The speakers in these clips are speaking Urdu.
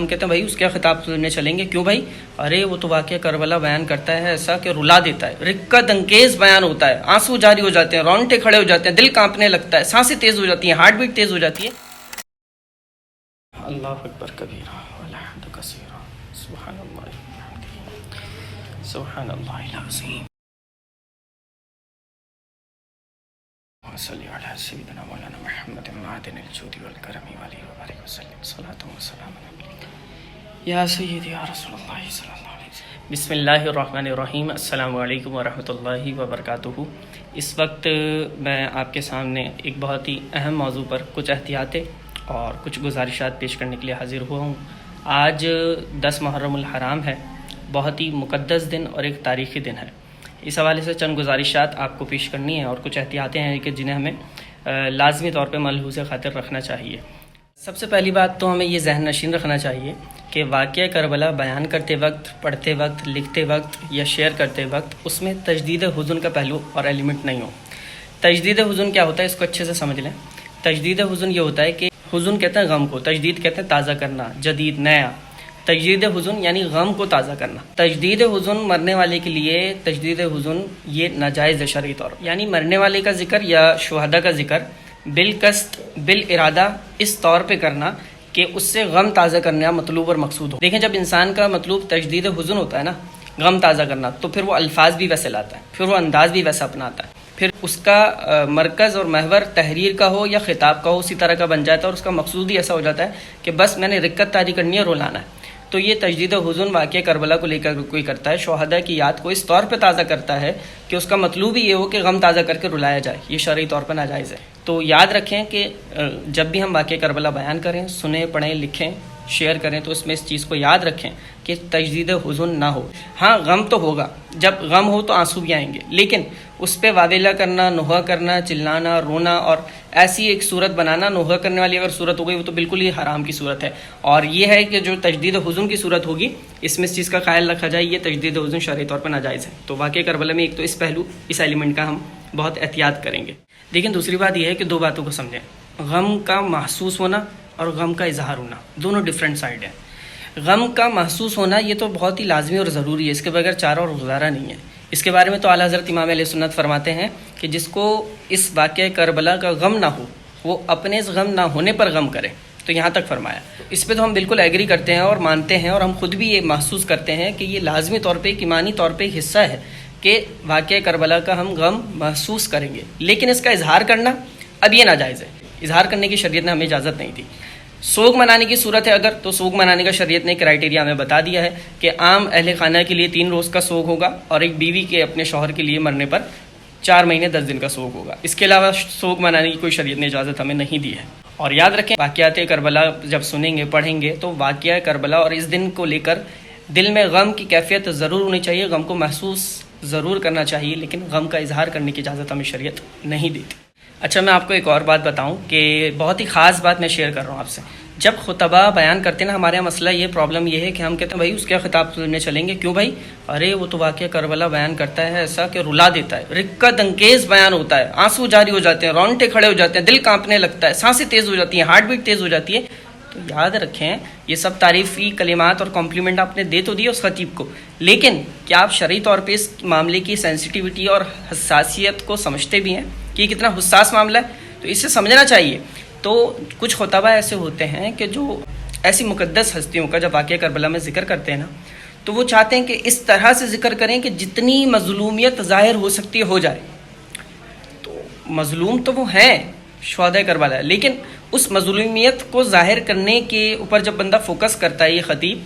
ہم کہتے ہیں بھائی اس کا خطاب سننے چلیں گے، کیوں بھائی؟ ارے وہ تو واقعہ کربلا بیان کرتا ہے ایسا کہ رلا دیتا ہے، رقت انگیز بیان ہوتا ہے، آنسو جاری ہو جاتے ہیں، رونگٹے کھڑے ہو جاتے ہیں، دل کانپنے لگتا ہے، سانسیں تیز ہو جاتی ہیں، ہارٹ بیٹ تیز ہو جاتی ہے۔ اللہ اکبر کبیرہ والحمد کثیرہ سبحان اللہ وبحمدہ سبحان اللہ العظیم وصلی علی سیدنا مولانا محمد معدن الجود والکرم وآلہ وبارک وسلم صلاۃ و سلام یا سیدی یا رسول اللہ صلی اللہ علیہ وسلم۔ بسم اللہ الرحمن الرحیم۔ السلام علیکم ورحمۃ اللہ وبرکاتہ۔ اس وقت میں آپ کے سامنے ایک بہت ہی اہم موضوع پر کچھ احتیاطیں اور کچھ گزارشات پیش کرنے کے لیے حاضر ہوا ہوں۔ آج 10 محرم الحرام ہے، بہت ہی مقدس دن اور ایک تاریخی دن ہے۔ اس حوالے سے چند گزارشات آپ کو پیش کرنی ہیں اور کچھ احتیاطیں ہیں کہ جنہیں ہمیں لازمی طور پہ ملحوظ خاطر رکھنا چاہیے۔ سب سے پہلی بات تو ہمیں یہ ذہن نشین رکھنا چاہیے کہ واقعہ کربلا بیان کرتے وقت، پڑھتے وقت، لکھتے وقت یا شیئر کرتے وقت اس میں تجدید حزن کا پہلو اور ایلیمنٹ نہیں ہو۔ تجدید حزن کیا ہوتا ہے اس کو اچھے سے سمجھ لیں۔ تجدید حزن یہ ہوتا ہے کہ حزن کہتے ہیں غم کو، تجدید کہتے ہیں تازہ کرنا، جدید، نیا۔ تجدید حزن یعنی غم کو تازہ کرنا۔ تجدید حزن مرنے والے کے لیے تجدید حزن یہ ناجائز ہے شرعی طور، یعنی مرنے والے کا ذکر یا شہداء کا ذکر بالقصد بالارادہ اس طور پہ کرنا کہ اس سے غم تازہ کرنا مطلوب اور مقصود ہو۔ دیکھیں جب انسان کا مطلوب تجدید حزن ہوتا ہے نا، غم تازہ کرنا، تو پھر وہ الفاظ بھی ویسے لاتا ہے، پھر وہ انداز بھی ویسا اپناتا ہے، پھر اس کا مرکز اور محور تحریر کا ہو یا خطاب کا ہو اسی طرح کا بن جاتا ہے، اور اس کا مقصود ہی ایسا ہو جاتا ہے کہ بس میں نے رقت طاری کرنی ہے، رولانا ہے۔ تو یہ تجدید حزن واقعہ کربلا کو لے کر کوئی کرتا ہے، شہداء کی یاد کو اس طور پہ تازہ کرتا ہے کہ اس کا مطلوب ہی یہ ہو کہ غم تازہ کر کے رلایا جائے، یہ شرعی طور پر ناجائز ہے۔ تو یاد رکھیں کہ جب بھی ہم واقعہ کربلا بیان کریں، سنیں، پڑھیں، لکھیں، شیئر کریں تو اس میں اس چیز کو یاد رکھیں کہ تجدید حزن نہ ہو۔ ہاں غم تو ہوگا، جب غم ہو تو آنسو بھی آئیں گے، لیکن اس پہ واویلا کرنا، نوحہ کرنا، چلانا، رونا اور ایسی ایک صورت بنانا، نوحہ کرنے والی اگر صورت ہو گئی وہ تو بالکل ہی حرام کی صورت ہے۔ اور یہ ہے کہ جو تجدید حزن کی صورت ہوگی اس میں اس چیز کا خیال رکھا جائے، یہ تجدید حزن شرعی طور پر ناجائز ہے۔ تو واقعہ کربلا میں ایک تو اس پہلو، اس ایلیمنٹ کا ہم بہت احتیاط کریں گے۔ لیکن دوسری بات یہ ہے کہ دو باتوں کو سمجھیں، غم کا محسوس ہونا اور غم کا اظہار ہونا، دونوں ڈیفرنٹ سائڈ ہیں۔ غم کا محسوس ہونا یہ تو بہت ہی لازمی اور ضروری ہے، اس کے بغیر چارہ اور گزارا نہیں ہے۔ اس کے بارے میں تو اعلیٰ حضرت امام علیہ سنت فرماتے ہیں کہ جس کو اس واقعہ کربلا کا غم نہ ہو وہ اپنے اس غم نہ ہونے پر غم کرے، تو یہاں تک فرمایا۔ اس پہ تو ہم بالکل ایگری کرتے ہیں اور مانتے ہیں، اور ہم خود بھی یہ محسوس کرتے ہیں کہ یہ لازمی طور پہ ایک ایمانی طور پہ ایک حصہ ہے کہ واقعہ کربلا کا ہم غم محسوس کریں گے، لیکن اس کا اظہار کرنا اب یہ ناجائز ہے۔ اظہار کرنے کی شریعت نے ہمیں اجازت نہیں دی۔ سوگ منانے کی صورت ہے اگر، تو سوگ منانے کا شریعت نے کرائیٹیریا ہمیں بتا دیا ہے کہ عام اہل خانہ کے لیے 3 روز کا سوگ ہوگا، اور ایک بیوی کے اپنے شوہر کے لیے مرنے پر 4 مہینے 10 دن کا سوگ ہوگا۔ اس کے علاوہ سوگ منانے کی کوئی شریعت نے اجازت ہمیں نہیں دی ہے۔ اور یاد رکھیں واقعات کربلا جب سنیں گے، پڑھیں گے تو واقعہ کربلا اور اس دن کو لے کر دل میں غم کی کیفیت ضرور ہونی چاہیے، غم کو محسوس ضرور کرنا چاہیے، لیکن غم کا اظہار کرنے کی اجازت ہمیں شریعت نہیں دیتی۔ اچھا میں آپ کو ایک اور بات بتاؤں کہ بہت ہی خاص بات میں شیئر کر رہا ہوں آپ سے۔ جب خطبہ بیان کرتے ہیں نا، ہمارے یہاں مسئلہ یہ پرابلم یہ ہے کہ ہم کہتے ہیں بھائی اس کا خطاب سننے چلیں گے، کیوں بھائی؟ ارے وہ تو واقعہ کربلا بیان کرتا ہے ایسا کہ رلا دیتا ہے، رقت انگیز بیان ہوتا ہے، آنسو جاری ہو جاتے ہیں، رونگٹے کھڑے ہو جاتے ہیں، دل کانپنے لگتا ہے، سانسیں تیز ہو جاتی ہیں، ہارٹ بیٹ تیز ہو جاتی ہے۔ تو یاد رکھیں یہ سب تعریفی کلمات اور کمپلیمنٹ آپ نے دے تو دی اس خطیب کو، لیکن کیا آپ شرعی طور پہ اس معاملے کی سینسٹیوٹی اور حساسیت کو سمجھتے بھی ہیں کہ یہ کتنا حساس معاملہ ہے؟ تو اسے سمجھنا چاہیے۔ تو کچھ خطبہ ایسے ہوتے ہیں کہ جو ایسی مقدس ہستیوں کا جب واقعہ کربلا میں ذکر کرتے ہیں نا، تو وہ چاہتے ہیں کہ اس طرح سے ذکر کریں کہ جتنی مظلومیت ظاہر ہو سکتی ہے ہو جائے۔ تو مظلوم تو وہ ہیں، شہداء کربلا، لیکن اس مظلومیت کو ظاہر کرنے کے اوپر جب بندہ فوکس کرتا ہے یہ خطیب،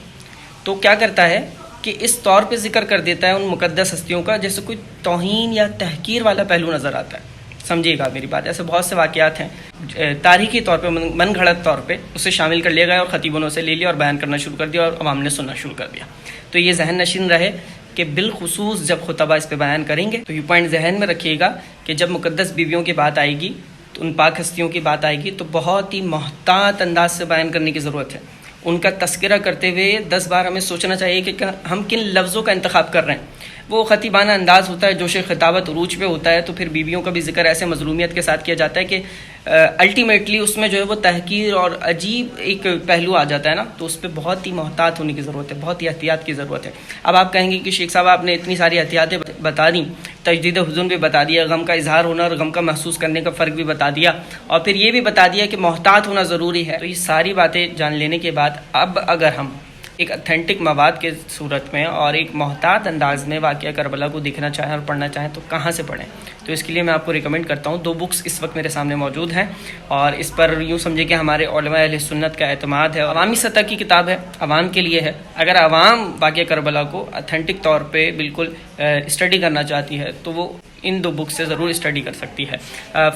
تو کیا کرتا ہے کہ اس طور پہ ذکر کر دیتا ہے ان مقدس ہستیوں کا جیسے کوئی توہین یا تحقیر والا پہلو نظر آتا ہے۔ سمجھیے گا میری بات، ایسے بہت سے واقعات ہیں تاریخی طور پہ، من گھڑت طور پہ اسے شامل کر لیا گیا اور خطیبوں نے اسے لے لیا اور بیان کرنا شروع کر دیا اور عوام نے سننا شروع کر دیا۔ تو یہ ذہن نشین رہے کہ بالخصوص جب خطبہ اس پہ بیان کریں گے تو یہ پوائنٹ ذہن میں رکھیے گا کہ جب مقدس بیویوں کی بات آئے گی، تو ان پاک ہستیوں کی بات آئے گی تو بہت ہی محتاط انداز سے بیان کرنے کی ضرورت ہے۔ ان کا تذکرہ کرتے ہوئے 10 بار ہمیں سوچنا چاہیے کہ ہم کن لفظوں کا انتخاب کر رہے ہیں۔ وہ خطیبانہ انداز ہوتا ہے، جوش خطابت عروج پہ ہوتا ہے، تو پھر بیویوں کا بھی ذکر ایسے مظلومیت کے ساتھ کیا جاتا ہے کہ الٹیمیٹلی اس میں جو ہے وہ تحقیر اور عجیب ایک پہلو آ جاتا ہے نا، تو اس پہ بہت ہی محتاط ہونے کی ضرورت ہے، بہت ہی احتیاط کی ضرورت ہے۔ اب آپ کہیں گے کہ شیخ صاحب آپ نے اتنی ساری احتیاطیں بتا دیں، تجدید حزن بھی بتا دیا، غم کا اظہار ہونا اور غم کا محسوس کرنے کا فرق بھی بتا دیا، اور پھر یہ بھی بتا دیا کہ محتاط ہونا ضروری ہے، تو یہ ساری باتیں جان لینے کے بعد اب اگر ہم ایک اتھینٹک مواد کے صورت میں اور ایک محتاط انداز میں واقعہ کربلا کو دیکھنا چاہیں اور پڑھنا چاہیں تو کہاں سے پڑھیں؟ تو اس کے لیے میں آپ کو ریکمینڈ کرتا ہوں 2 بکس اس وقت میرے سامنے موجود ہیں، اور اس پر یوں سمجھے کہ ہمارے علماء اہل سنت کا اعتماد ہے، عوامی سطح کی کتاب ہے، عوام کے لیے ہے۔ اگر عوام واقعہ کربلا کو اتھینٹک طور پہ بالکل اسٹڈی کرنا چاہتی ہے تو وہ ان 2 بک سے ضرور اسٹڈی کر سکتی ہے۔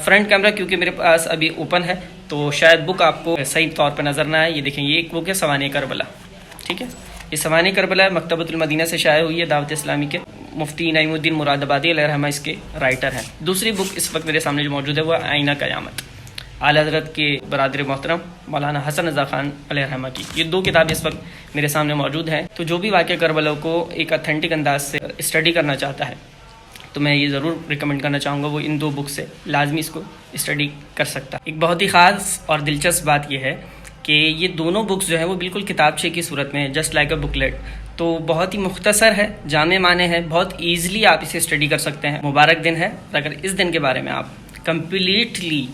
فرنٹ کیمرہ کیونکہ میرے پاس ابھی اوپن ہے تو شاید بک آپ کو صحیح طور پہ نظر نہ آئے۔ یہ دیکھیں، یہ ایک بک ہے سوانح کربلا، ٹھیک ہے، یہ سوانح کربلا مکتبۃ المدینہ سے شائع ہوئی ہے، دعوت اسلامی کے مفتی نعیم الدین مراد آبادی علیہ رحمہ اس کے رائٹر ہیں۔ دوسری بک اس وقت میرے سامنے جو موجود ہے وہ آئینہ قیامت، اعلیٰ حضرت کے برادر محترم مولانا حسن رضا خان علیہ رحمہ کی، یہ 2 کتابیں اس وقت میرے سامنے موجود ہیں۔ تو جو بھی واقعہ کربلا کو ایک اتھینٹک انداز سے اسٹڈی کرنا چاہتا ہے تو میں یہ ضرور ریکمینڈ کرنا چاہوں گا وہ ان 2 بک سے لازمی اس کو اسٹڈی کر سکتا ہے۔ ایک بہت ہی خاص اور دلچسپ بات یہ ہے کہ یہ دونوں بکس جو ہیں وہ بالکل کتابچے کی صورت میں جسٹ لائک اے بکلیٹ، تو بہت ہی مختصر ہے، جامع معنی ہے، بہت ایزیلی آپ اسے اسٹڈی کر سکتے ہیں۔ مبارک دن ہے، اگر اس دن کے بارے میں آپ کمپلیٹلی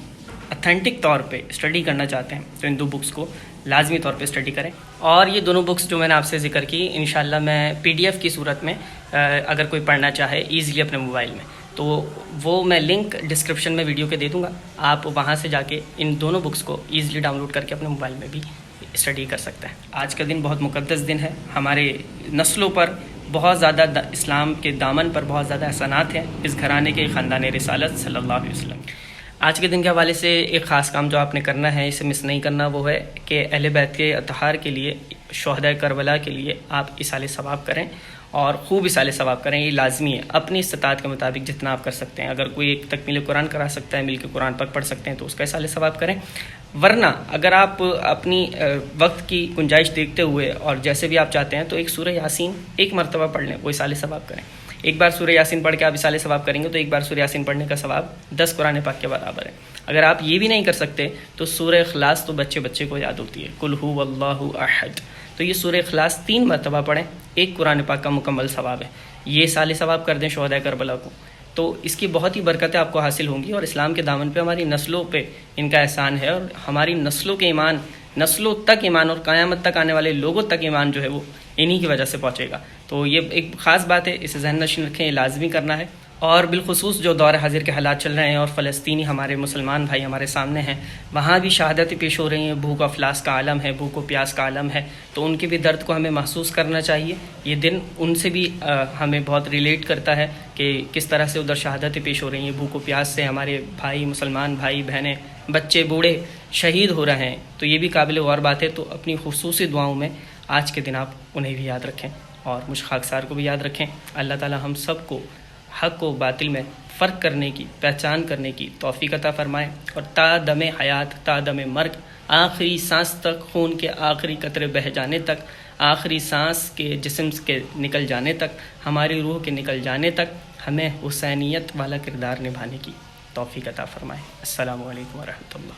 اتھینٹک طور پہ اسٹڈی کرنا چاہتے ہیں تو ان 2 بکس کو لازمی طور پہ اسٹڈی کریں۔ اور یہ دونوں بکس جو میں نے آپ سے ذکر کی انشاءاللہ میں PDF کی صورت میں اگر کوئی پڑھنا چاہے ایزیلی اپنے موبائل میں تو وہ میں لنک ڈسکرپشن میں ویڈیو کے دے دوں گا، آپ وہاں سے جا کے ان دونوں بکس کو ایزیلی ڈاؤن لوڈ کر کے اپنے موبائل میں بھی اسٹڈی کر سکتے ہیں۔ آج کا دن بہت مقدس دن ہے، ہمارے نسلوں پر بہت زیادہ اسلام کے دامن پر بہت زیادہ احسانات ہیں اس گھرانے کے خاندان رسالت صلی اللہ علیہ وسلم۔ آج کے دن کے حوالے سے ایک خاص کام جو آپ نے کرنا ہے، اسے مس نہیں کرنا، وہ ہے کہ اہل بیت کے اطہار کے لیے، شہداء کربلا کے لیے آپ اصال ثواب کریں اور خوب اصال ثواب کریں، یہ لازمی ہے، اپنی استطاعت کے مطابق جتنا آپ کر سکتے ہیں۔ اگر کوئی ایک تکمیل قرآن کرا سکتا ہے، مل کے قرآن پاک پڑھ سکتے ہیں تو اس کا اصال ثواب کریں، ورنہ اگر آپ اپنی وقت کی گنجائش دیکھتے ہوئے اور جیسے بھی آپ چاہتے ہیں تو ایک سورہ یاسین ایک مرتبہ پڑھ لیں، وہ اصال ثواب کریں۔ ایک بار سورہ یاسین پڑھ کے آپ اصال ثواب کریں گے تو ایک بار سورہ یاسین پڑھنے کا ثواب 10 قرآن پاک کے برابر ہے۔ اگر آپ یہ بھی نہیں کر سکتے تو سورہ اخلاص تو بچے کو یاد ہوتی ہے، قل هو اللہ احد، تو یہ سورہ اخلاص 3 مرتبہ پڑھیں، ایک قرآن پاک کا مکمل ثواب ہے۔ یہ اصال ثواب کر دیں شہداء کربلا کو، تو اس کی بہت ہی برکتیں آپ کو حاصل ہوں گی، اور اسلام کے دامن پہ ہماری نسلوں پہ ان کا احسان ہے، اور ہماری نسلوں کے ایمان، نسلوں تک ایمان اور قیامت تک آنے والے لوگوں تک ایمان جو ہے وہ انہی کی وجہ سے پہنچے گا۔ تو یہ ایک خاص بات ہے، اسے ذہن نشین رکھیں، یہ لازمی کرنا ہے۔ اور بالخصوص جو دور حاضر کے حالات چل رہے ہیں اور فلسطینی ہمارے مسلمان بھائی ہمارے سامنے ہیں، وہاں بھی شہادتیں پیش ہو رہی ہیں، بھوک و افلاس کا عالم ہے، بھوک و پیاس کا عالم ہے، تو ان کے بھی درد کو ہمیں محسوس کرنا چاہیے۔ یہ دن ان سے بھی ہمیں بہت ریلیٹ کرتا ہے کہ کس طرح سے ادھر شہادتیں پیش ہو رہی ہیں، بھوک و پیاس سے ہمارے بھائی، مسلمان بھائی بہنیں، بچے بوڑھے شہید ہو رہے ہیں، تو یہ بھی قابل غور بات ہے۔ تو اپنی خصوصی دعاؤں میں آج کے دن آپ انہیں بھی یاد رکھیں اور مجھ خاکسار کو بھی یاد رکھیں۔ اللہ تعالی ہم سب کو حق و باطل میں فرق کرنے کی، پہچان کرنے کی توفیق عطا فرمائے، اور تا دم حیات، تا دم مرگ، آخری سانس تک، خون کے آخری قطرے بہہ جانے تک، آخری سانس کے جسم کے نکل جانے تک، ہماری روح کے نکل جانے تک ہمیں حسینیت والا کردار نبھانے کی توفیق عطا فرمائے۔ السلام علیکم ورحمۃ اللہ۔